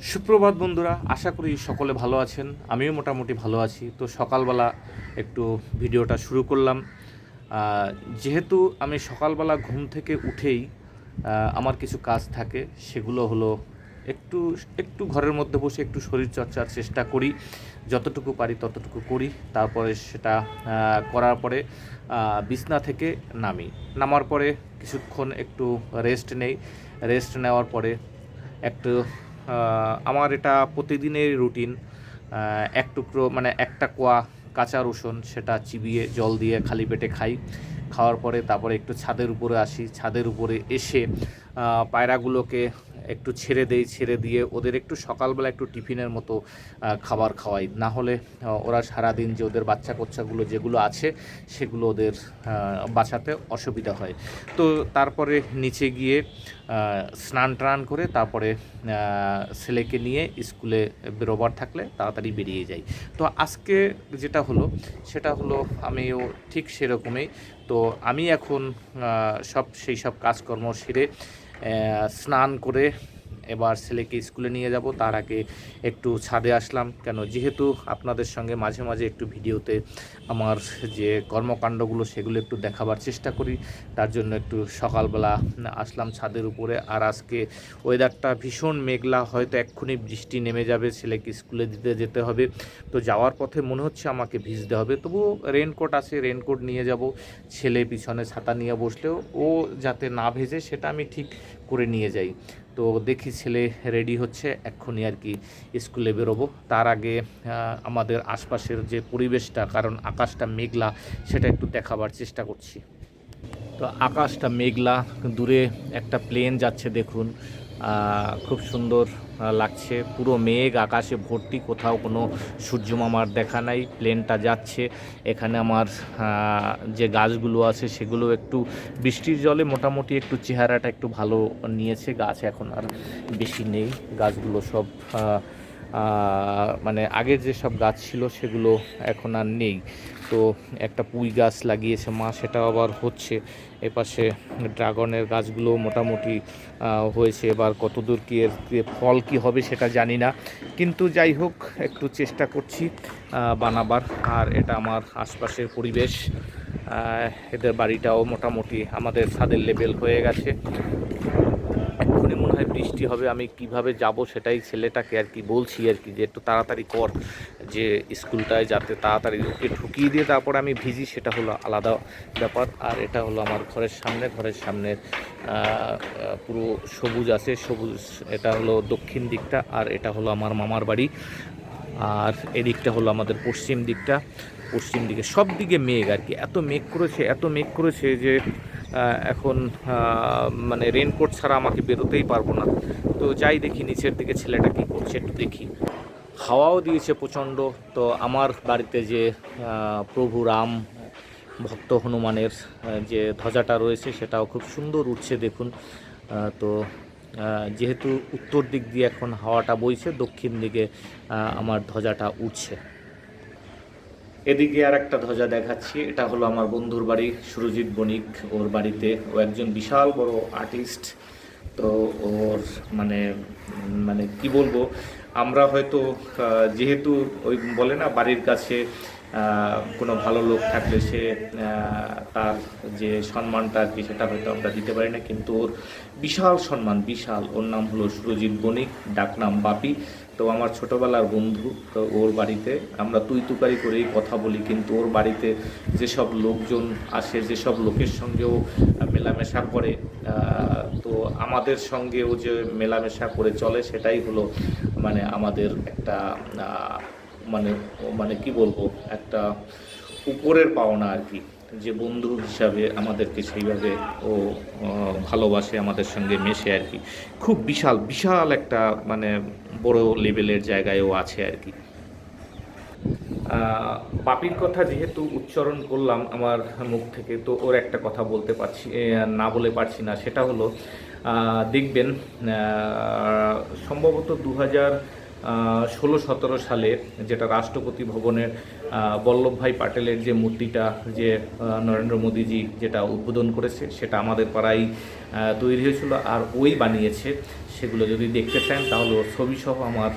সুপ্রভাত বন্ধুরা, আশা করি সকলে ভালো আছেন। আমিও মোটামুটি ভালো আছি। তো সকালবেলা একটু ভিডিওটা শুরু করলাম। যেহেতু আমি সকালবেলা ঘুম থেকে উঠেই আমার কিছু কাজ থাকে, সেগুলো হলো একটু একটু ঘরের মধ্যে বসে একটু শরীরচর্চার চেষ্টা করি, যতটুকু পারি ততটুকু করি। তারপরে সেটা করার পরে বিছনা থেকে নামার পরে কিছুক্ষণ একটু রেস্ট নেই। রেস্ট নেওয়ার পরে একটু আমার এটা প্রতিদিনের রুটিন। এক টুকরো মানে একটা কোয়া কাঁচা রসুন সেটা চিবিয়ে জল দিয়ে খালি পেটে খাই। খাওয়ার পরে তারপরে একটু ছাদের উপরে আসি। ছাদের উপরে এসে পায়রাগুলোকে একটু ছেড়ে দেই, ছেড়ে দিয়ে ওদের একটু সকালবেলা একটু টিফিনের মতো খাবার খাওয়াই। না হলে ওরা সারাদিন যে ওদের বাচ্চা কোচ্চাগুলো যেগুলো আছে সেগুলো ওদের বাঁচাতে অসুবিধা হয়। তো তারপরে নিচে গিয়ে স্নান টান করে তারপরে ছেলেকে নিয়ে স্কুলে বেরোবার থাকলে তাড়াতাড়ি বেরিয়ে যাই। তো আজকে যেটা হলো সেটা হলো আমিও ঠিক সেরকমই। তো আমি এখন সেই সব কাজকর্ম সেরে স্নান করে এবার ছেলেকে স্কুলে নিয়ে যাব। তার আগে একটু ছাদে আসলাম, কেন যেহেতু আপনাদের সঙ্গে মাঝে মাঝে একটু ভিডিওতে আমার যে কর্মকাণ্ডগুলো সেগুলো একটু দেখাবার চেষ্টা করি, তার জন্য একটু সকালবেলা আসলাম ছাদের উপরে। আর আজকে ওয়েদারটা ভীষণ মেঘলা, হয়তো এক্ষুনি বৃষ্টি নেমে যাবে, ছেলেকে স্কুলে দিতে যেতে হবে। তো যাওয়ার পথে মনে হচ্ছে আমাকে ভিজতে হবে, তবুও রেনকোট আছে, রেনকোট নিয়ে যাব। ছেলে পিছনে ছাতা নিয়ে বসলেও ও যাতে না ভেজে সেটা আমি ঠিক করে নিয়ে যাই। তো দেখি ছেলে রেডি হচ্ছে, এক্ষুনি আর কি স্কুলে বেরোবো। তার আগে আমাদের আশপাশের যে পরিবেশটা, কারণ আকাশটা মেঘলা, সেটা একটু দেখাবার চেষ্টা করছি। তো আকাশটা মেঘলা, দূরে একটা প্লেন যাচ্ছে দেখুন, খুব সুন্দর লাগছে। পুরো মেঘ আকাশে ভর্তি, কোথাও কোনো সূর্যমামার দেখা নাই। প্লেনটা যাচ্ছে, এখানে আমার যে গাছগুলো আছে সেগুলো একটু বৃষ্টির জলে মোটামুটি একটু চেহারাটা একটু ভালো নিয়েছে। গাছ এখন আর বেশি নেই, গাছগুলো সব মানে আগের যে সব গাছ ছিল সেগুলো এখন আর নেই। তো একটা পুঁই গাছ লাগিয়েছে মা, সেটা আবার হচ্ছে। এপাশে ড্রাগনের গাছগুলো মোটামুটি হয়েছে। এবার কতদূর কি এর ফল কি হবে সেটা জানি না, কিন্তু যাই হোক একটু চেষ্টা করছি বানাবার। আর এটা আমার আশপাশের পরিবেশ। এদের বাড়িটাও মোটামুটি আমাদের ছাদের লেভেল হয়ে গেছে। এক্ষুনি মনে হয় বৃষ্টি হবে, আমি কিভাবে যাব সেটাই ছেলেটাকে আর কি বলছি আর কি, যে একটু তাড়াতাড়ি কর, যে স্কুলটায় যাতে তাড়াতাড়ি ওকে ঢুকিয়ে দিয়ে তারপর আমি ভিজি, সেটা হলো আলাদা ব্যাপার। আর এটা হলো আমার ঘরের সামনে পুরো সবুজ আছে, সবুজ। এটা হলো দক্ষিণ দিকটা, আর এটা হলো আমার মামার বাড়ি। আর এদিকটা হলো আমাদের পশ্চিম দিকে সব দিকে মেঘ আর কি। এত মেঘ করেছে যে এখন মানে রেনকোট ছাড়া আমাকে বেরোতেই পারবো না। তো যাই দেখি নিচের দিকে ছেলেটা কী করছে, একটু দেখি। হাওয়াও দিয়েছে প্রচণ্ড। তো আমার বাড়িতে যে প্রভু রাম ভক্ত হনুমানের যে ধ্বজাটা রয়েছে সেটাও খুব সুন্দর উঠছে দেখুন। তো যেহেতু উত্তর দিক দিয়ে এখন হাওয়াটা বইছে, দক্ষিণ দিকে আমার ধ্বজাটা উঠছে। এদিকে আর একটা ধ্বজা দেখাচ্ছি, এটা হলো আমার বন্ধুর বাড়ি, সুরজিৎ বণিক। ওর বাড়িতে ও একজন বিশাল বড় আর্টিস্ট। তো ওর মানে মানে কি বলবো, আমরা হয়তো যেহেতু ওই বলে না বাড়ির কাছে কোনো ভালো লোক থাকলে সে তার যে সম্মানটা আর কি সেটা হয়তো আমরা দিতে পারি না, কিন্তু ওর বিশাল সম্মান, বিশাল। ওর নাম হলো সুরজিৎ বণিক, ডাকনাম বাপি। তো আমার ছোটোবেলার বন্ধু। তো ওর বাড়িতে আমরা তুই তুকারি করেই কথা বলি, কিন্তু ওর বাড়িতে যেসব লোকজন আসে, যেসব লোকের সঙ্গেও মেলামেশা করে, তো আমাদের সঙ্গেও যে মেলামেশা করে চলে, সেটাই হলো মানে আমাদের একটা মানে মানে কি বলবো, একটা উপরের পাওনা আর কি, যে বন্ধু হিসাবে আমাদেরকে সেইভাবে ও ভালোবাসে, আমাদের সঙ্গে মেশে আর কি। খুব বিশাল বিশাল একটা মানে বড় লেভেলের জায়গায়ও আছে আর কি। বাপির কথা যেহেতু উচ্চারণ করলাম আমার মুখ থেকে, তো ওর একটা কথা বলতে পারছি না, বলে পারছি না। সেটা হলো দেখবেন সম্ভবত 16-17 সালে, যেটা রাষ্ট্রপতি ভবনের বল্লভভাই প্যাটেলের যে মূর্তিটা, যে নরেন্দ্র মোদীজি যেটা উদ্বোধন করেছে, সেটা আমাদের পাড়ায় তৈরি হয়েছিল আর ওই বানিয়েছে। সেগুলো যদি দেখতে চান তাহলে ওর ছবিসহ আমার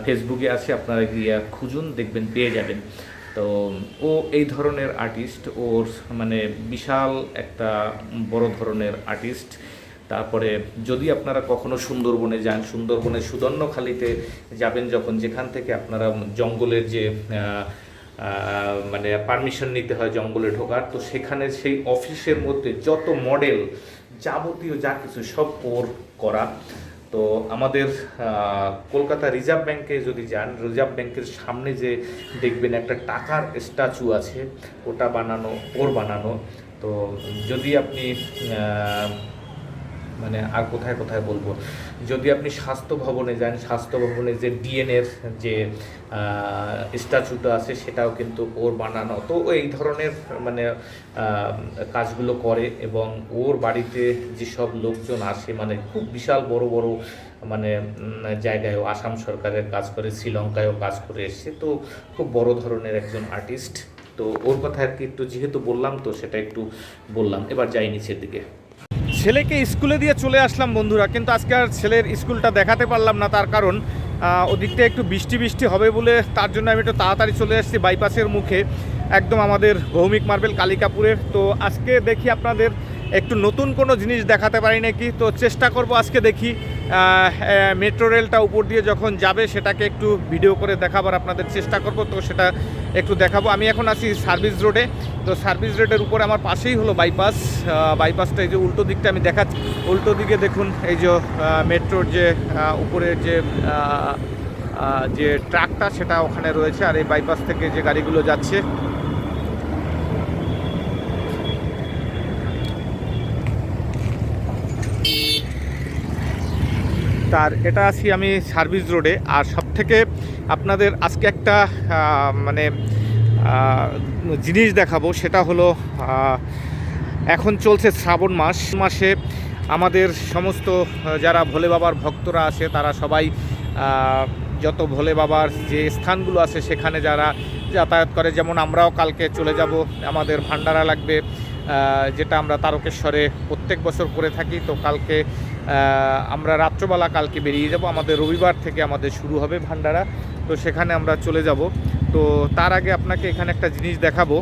ফেসবুকে আছে, আপনারা গিয়ে খুঁজুন, দেখবেন, পেয়ে যাবেন। তো ও এই ধরনের আর্টিস্ট, ওর মানে বিশাল একটা বড় ধরনের আর্টিস্ট। তারপরে যদি আপনারা কখনো সুন্দরবনে যান, সুন্দরবনের সুদর্ণখালিতে যাবেন যখন, যেখান থেকে আপনারা জঙ্গলের যে মানে পারমিশন নিতে হয় জঙ্গলে ঢোকার, তো সেখানে সেই অফিসের মধ্যে যত মডেল, যাবতীয় যা কিছু সব ওর করা। তো আমাদের কলকাতা রিজার্ভ ব্যাংকে যদি যান, রিজার্ভ ব্যাংকের সামনে যে দেখবেন একটা টাকার স্ট্যাচু আছে, ওটা বানানো, ওর বানানো। তো যদি আপনি মানে আর কোথায় কোথায় বলবো, যদি আপনি স্বাস্থ্য ভবনে যান, স্বাস্থ্য ভবনে যে ডিএনএর যে স্ট্যাচুটা আছে, সেটাও কিন্তু ওর বানানো। তো এই ধরনের মানে কাজগুলো করে, এবং ওর বাড়িতে যেসব লোকজন আসে, মানে খুব বিশাল বড় বড় মানে জায়গায়ও আসাম সরকারের কাজ করে, শ্রীলঙ্কায়ও কাজ করে এসছে। তো খুব বড় ধরনের একজন আর্টিস্ট। তো ওর কথা আর কি একটু যেহেতু বললাম, তো সেটা একটু বললাম। এবার যাই নিচের দিকে। ছেলেকে স্কুলে দিয়ে চলে আসলাম বন্ধুরা, কিন্তু আজকে আর ছেলের স্কুলটা দেখাতে পারলাম না, তার কারণ ওদিকটা একটু বৃষ্টি বৃষ্টি হবে বলে, তার জন্য আমি একটু তাড়াতাড়ি চলে আসছি বাইপাসের মুখে, একদম আমাদের ভৌমিক মার্বেল কালিকাপুরের। তো আজকে দেখি আপনাদের একটু নতুন কোনো জিনিস দেখাতে পারি নাকি, তো চেষ্টা করব আজকে। দেখি মেট্রো রেলটা উপর দিয়ে যখন যাবে সেটাকে একটু ভিডিও করে দেখাবার আপনাদের চেষ্টা করব, তো সেটা একটু দেখাবো। আমি এখন আছি সার্ভিস রোডে, তো সার্ভিস রোডের উপর আমার পাশেই হলো বাইপাস। বাইপাসটা এই যে উল্টো দিকটা আমি দেখাচ্ছি, উল্টো দিকে দেখুন এই যে মেট্রোর যে উপরের যে ট্রাকটা, সেটা ওখানে রয়েছে, আর এই বাইপাস থেকে যে গাড়িগুলো যাচ্ছে। তার এটা আছি আমি সার্ভিস রোডে। আর সব থেকে আপনাদের আজকে একটা মানে জিনিস দেখাবো, সেটা হলো এখন চলছে শ্রাবণ মাসে আমাদের সমস্ত যারা ভোলে বাবার ভক্তরা আছে, তারা সবাই যত ভোলে বাবার যে স্থানগুলো আছে সেখানে যারা যাতায়াত করে, যেমন আমরাও কালকে চলে যাব, আমাদের ভান্ডারা লাগবে, যেটা আমরা তারকেশ্বরে প্রত্যেক বছর করে থাকি। তো কালকে আমরা রাত্রবেলা কালকে বেরিয়ে যাব, আমাদের রবিবার থেকে আমাদের শুরু হবে ভান্ডারা, তো সেখানে আমরা চলে যাব। তো তার আগে আপনাকে এখানে একটা জিনিস দেখাবো,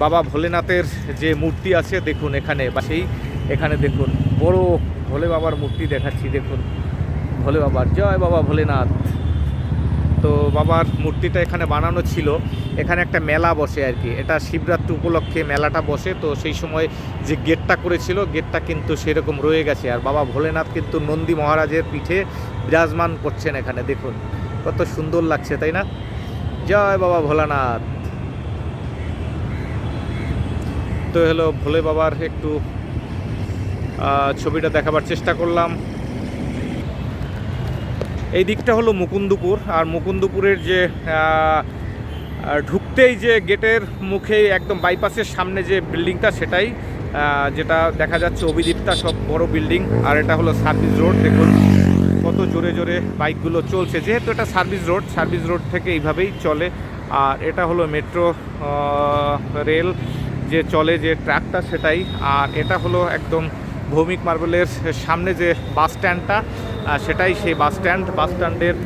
বাবা ভোলেনাথের যে মূর্তি আছে দেখুন এখানে, বা সেই এখানে দেখুন বড় ভোলে বাবার মূর্তি দেখাচ্ছি, দেখুন ভোলে বাবার, জয় বাবা ভোলেনাথ। তো বাবার মূর্তিটা এখানে বানানো ছিল, এখানে একটা মেলা বসে আর কি, এটা শিবরাত্রি উপলক্ষে মেলাটা বসে। তো সেই সময় যে গেটটা করেছিল, গেটটা কিন্তু সেরকম রয়ে গেছে, আর বাবা ভোলেনাথ কিন্তু নন্দী মহারাজের পিঠে বিরাজমান করছেন এখানে, দেখুন কত সুন্দর লাগছে, তাই না? জয় বাবা ভোলানাথ। তো হলো ভোলে বাবার একটু ছবিটা দেখাবার চেষ্টা করলাম। এই দিকটা হলো মুকুন্দপুর, আর মুকুন্দপুরের যে ঢুকতেই যে গেটের মুখেই একদম বাইপাসের সামনে যে বিল্ডিংটা, সেটাই যেটা দেখা যাচ্ছে অভিদীপ্তা, সব বড় বিল্ডিং। আর এটা হলো সার্ভিস রোড, দেখুন কত জোরে জোরে বাইকগুলো চলছে, যেহেতু এটা সার্ভিস রোড থেকে এইভাবেই চলে। আর এটা হলো মেট্রো রেল যে চলে, যে ট্র্যাকটা, সেটাই। আর এটা হলো একদম ভৌমিক মার্বেলের সামনে যে বাস স্ট্যান্ডটা, সেটাই সেই বাস স্ট্যান্ডের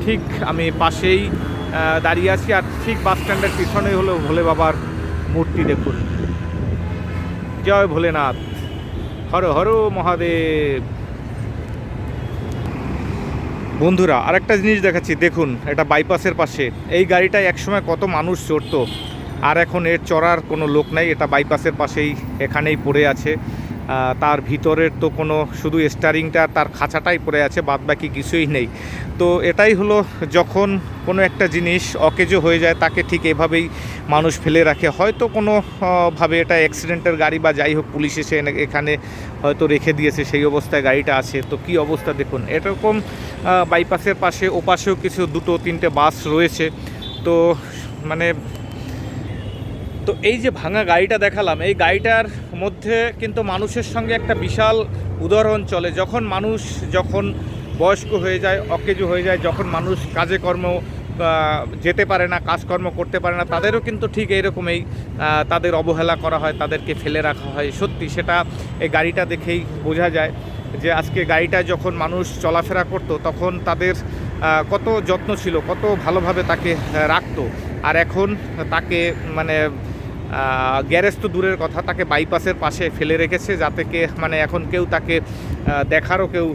ঠিক আমি পাশেই দাঁড়িয়ে আছি। আর ঠিক বাস স্ট্যান্ডের পিছনেই হলো ভোলে বাবার মূর্তি, দেখুন জয় ভোলেনাথ, হর হর মহাদেব। বন্ধুরা আরেকটা জিনিস দেখাচ্ছি, দেখুন এটা বাইপাসের পাশে, এই গাড়িটায় একসময় কত মানুষ চড়তো, আর এখন এর চড়ার কোনো লোক নাই, এটা বাইপাসের পাশেই এখানেই পড়ে আছে। তার ভিতরের তো কোনো শুধু স্টারিংটা, তার খাঁচাটাই পড়ে আছে, বাদবাকি কিছুই নেই। তো এটাই হলো, যখন কোনো একটা জিনিস অকেজো হয়ে যায়, তাকে ঠিক এভাবেই মানুষ ফেলে রাখে, হয়তো কোনোভাবে এটা অ্যাক্সিডেন্টের গাড়ি বা যাই হোক, পুলিশ এসে এখানে হয়তো রেখে দিয়েছে, সেই অবস্থায় গাড়িটা আছে। তো কী অবস্থা দেখুন, এরকম বাইপাসের পাশে ওপাশেও কিছু 2-3টে বাস রয়েছে। তো মানে তো এই যে ভাঙা গাড়িটা দেখালাম, এই গাড়িটার মধ্যে কিন্তু মানুষের সঙ্গে একটা বিশাল উদাহরণ চলে। যখন মানুষ বয়স্ক হয়ে যায়, অকেজো হয়ে যায়, যখন মানুষ কাজে কর্ম যেতে পারে না, কাজকর্ম করতে পারে না, তাদেরও কিন্তু ঠিক এইরকমই তাদের অবহেলা করা হয়, তাদেরকে ফেলে রাখা হয়। সত্যি সেটা এই গাড়িটা দেখেই বোঝা যায় যে আজকে গাড়িটায় যখন মানুষ চলাফেরা করত তখন তাদের কত যত্ন ছিল, কত ভালোভাবে তাকে রাখতো। আর এখন তাকে মানে গ্যারেজ তো দূরের কথা, তাকে বাইপাসের পাশে ফেলে রেখেছে, যাতে মানে এখন কেউ তাকে দেখারও কেউ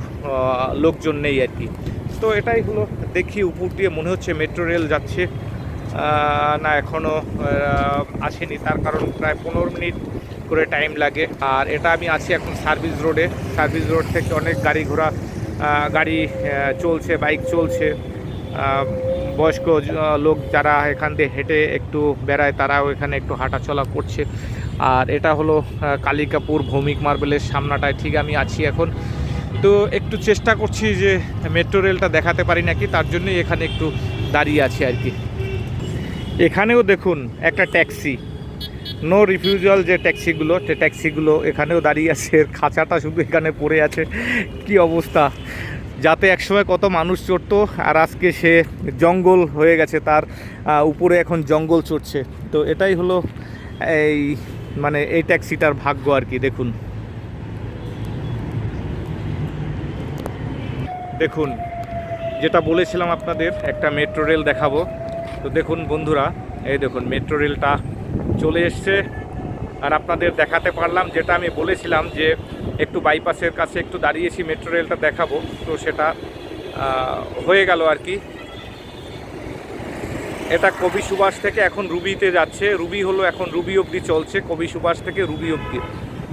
লোকজন নেই আর কি। তো এটাই হলো, দেখি উপর দিয়ে মনে হচ্ছে মেট্রো রেল যাচ্ছে না, এখনও আসেনি, তার কারণ প্রায় 15 মিনিট করে টাইম লাগে। আর এটা আমি আছি এখন সার্ভিস রোডে। সার্ভিস রোড থেকে অনেক গাড়ি চলছে, বাইক চলছে, বয়স্ক লোক যারা এখান দিয়ে হেঁটে একটু বেড়ায় তারাও এখানে একটু হাঁটাচলা করছে। আর এটা হলো কালিকাপুর ভৌমিক মার্বেলের সামনাটায় ঠিক আমি আছি এখন। তো একটু চেষ্টা করছি যে মেট্রো রেলটা দেখাতে পারি নাকি, তার জন্যই এখানে একটু দাঁড়িয়ে আছি আর কি। এখানেও দেখুন একটা ট্যাক্সি, নো রিফিউজাল যে ট্যাক্সিগুলো এখানেও দাঁড়িয়ে আছে, এর খাঁচাটা শুধু এখানে পড়ে আছে। কি অবস্থা, যাতে একসময় কত মানুষ চড়তো, আর আজকে সে জঙ্গল হয়ে গেছে, তার উপরে এখন জঙ্গল চড়ছে। তো এটাই হলো এই মানে এই ট্যাক্সিটার ভাগ্য আর কি। দেখুন যেটা বলেছিলাম আপনাদের, একটা মেট্রো রেল দেখাবো। তো দেখুন বন্ধুরা, এই দেখুন মেট্রো রেলটা চলে এসছে। আর আপনাদের দেখাতে পারলাম যেটা আমি বলেছিলাম, যে একটু বাইপাসের কাছে একটু দাঁড়িয়েছি, মেট্রো রেলটা দেখাবো। তো সেটা হয়ে গেল আর কি। এটা কবি সুভাষ থেকে এখন রুবিতে যাচ্ছে। রুবি হলো এখন রুবি অবধি চলছে, কবি সুভাষ থেকে রুবি অবধি।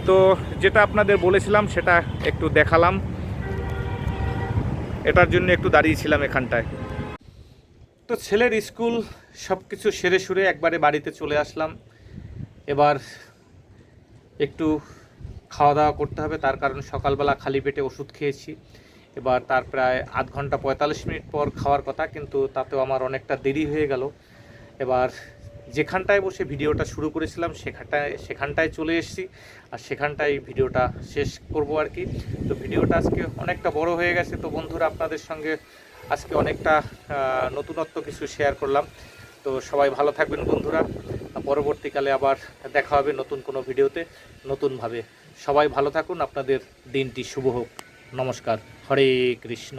তো যেটা আপনাদের বলেছিলাম সেটা একটু দেখালাম, এটার জন্য একটু দাঁড়িয়েছিলাম এখানটায়। তো ছেলের স্কুল সব কিছু সেরে সুরে একবারে বাড়িতে চলে আসলাম। এবার একটু খাওয়া দাওয়া করতে হবে, তার কারণ সকালবেলা খালি পেটে ওষুধ খেয়েছি। এবার তার প্রায় আধ ঘন্টা 45 মিনিট পর খাওয়ার কথা, কিন্তু তাতেও আমার অনেকটা দেরি হয়ে গেল। এবার যেখানটায় বসে ভিডিওটা শুরু করেছিলাম সেখানটায় চলে এসেছি, আর সেখানটায় ভিডিওটা শেষ করব আর কি। তো ভিডিওটা আজকে অনেকটা বড় হয়ে গেছে। তো বন্ধুরা, আপনাদের সঙ্গে আজকে অনেকটা নতুনত্ব কিছু শেয়ার করলাম। তো সবাই ভালো থাকবেন বন্ধুরা, পরবর্তীকালে আবার দেখা হবে নতুন কোনো ভিডিওতে নতুনভাবে। সবাই ভালো থাকুন, আপনাদের দিনটি শুভ হোক। নমস্কার, হরে কৃষ্ণ।